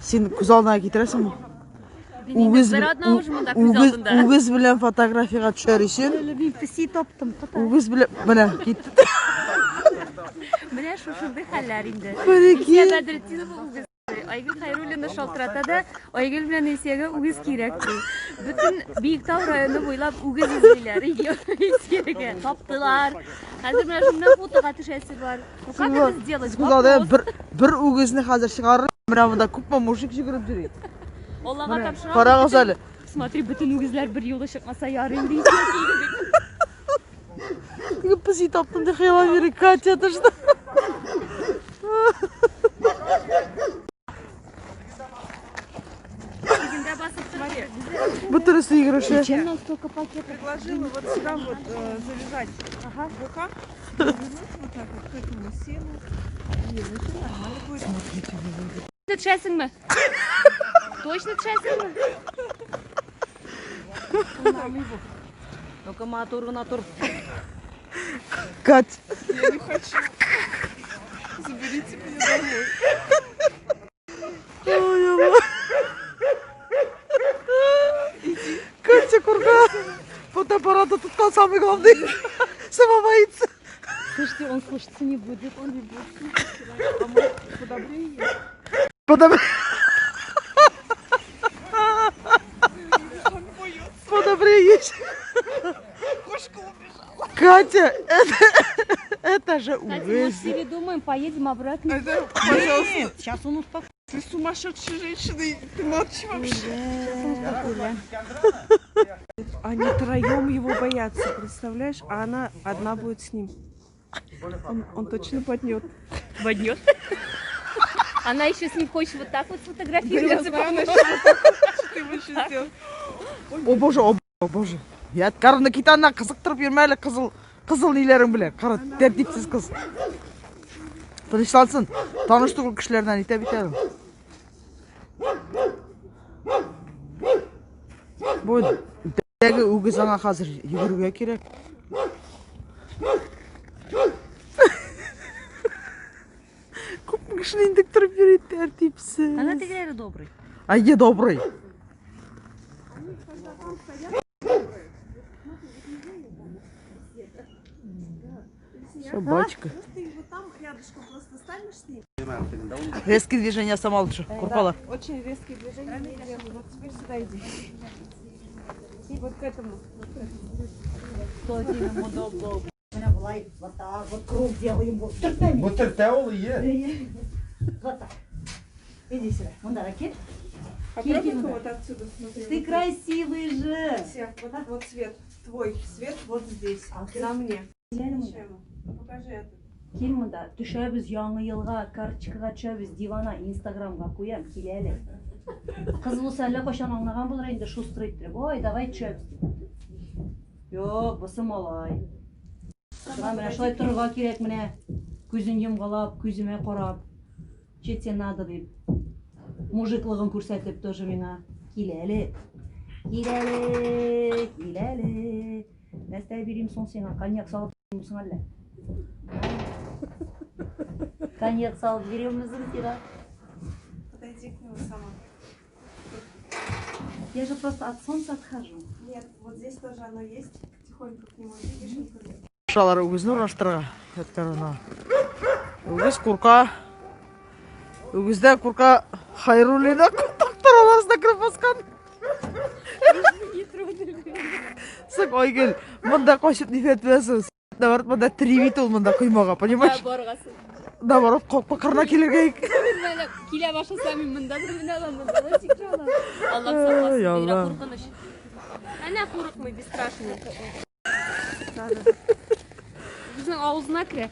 Сен көз алдына кетіресің бе? Үгіз білен фотографияға түшер үшін. Мен піси топтым. Үгіз білен, міне, кетті. Міне шошылды қалар енді. Бәреке. Айгүл Хайруллина шалтыратады, Айгүл белән Есеге үгіз керекті. Бүтін Биіктау районы бойлап үгіз ізгілер. Есеге таптылар. Қазір мына жұмда фотоға түшәсі бар. Как это сделать? Бір үгізні қазір шығарыр. Мына мұнда көп мужик жүгіріп жүреді. Олаға тапшыра. Қараңыз әлі. Смотри, бүтін үгізлер бір елі шықмаса ярым дейді. Піси таптым де қияла берек, Катя тұшты. Бутырысы игруши. Зачем нам столько пакетов? Предложила вот сюда вот завязать рукав, завернуть вот так вот к этому сену. Нормально будет. Точно тшәсің ме? Точно тшәсің ме? Ну-ка, моторына тұр. Кать. Я не хочу. Заберите меня домой. Ой, Allah. Катя курка. Фотоаппарата туткан самый главный. Сама боится. Слушайте, он слушаться не будет. Он не будет. А может, подобрее есть? Подобрее есть. Кошка убежала. Катя, это же Кстати, может, ужас. передумаем, поедем обратно. Это, пожалуйста. Нет, сейчас он успокоится. Ты сумасшедшая женщина, и ты молчи вообще. Они троем его боятся, представляешь? А она одна будет с ним. Он точно поднет. Воднет. Она еще с ним хочет вот так вот сфотографироваться. Я знаю, что ты еще сделал. О боже. Я карны китана қызықтырып ермәлі қызыл нелерің біле. Қара тәртіпсіз қыз. Тынышталсын. Таныштығыл кішілерден итәбітәлім. Бұл дәгі үгіз аңа қазір егіруге керек. Көп кішін ендік тұрып береді тәртіпсіз. Она тегрері добрый. А я добрый. Собачка. Ты вот там рядышком просто станешь с ним. Резкие движения сама лучше. Курпала. Очень резкие движения. Вот теперь сюда иди. И вот к этому. Вот так вот круг делаем. Вот Бутырта ол ие. так. Иди сюда. Вон да, ракет. Попробуй-ка вот отсюда смотри. Ты красивый же. Все, вот цвет. Твой цвет вот здесь. На мне. Покажи это. Келмінда түшәбіз яңы елға, карточкаға түшәбіз, дивана, инстаграмға қоям, келелі. Қыз болса әлі қошан аңнаған болар енді шустыр еттіріп, ой, давай түшәбіз. Йоқ, бұсы малай. Міне шылай тұрға керек міне, көзін емғалап, көзіме қорап, жетсе нады деп. Мужиклығын көрсәтіп тоже меңа, келелі. Келелі, келелі. Мәстай берейім сон сеңа, коньяк салып мұсың әлі. Коньяк салып береміздің сира. Подойди к нему сама. Я же просто от солнца отхожу. Нет, вот здесь тоже оно есть. Тихонько к нему видишь, он прыгает. Шалар үгізні ұраштырға. Өткарына. Үгіз курка. Үгізді курка Хайруллина тақтар аларысына кіріп басқан. Сық ойгел, мұнда қошып нефет бәсіз. Наоборот, мұнда тривит ол мұнда құймаға, понимаешь? Барғасын. Наоборот, қақпақарына келергейік. Келе башылсам мен мұнда тұрмын аламын. Аллах сақласын, бейра қорқыныш. Әне қорықмай, бестрашный. Біздің ауызына кіре.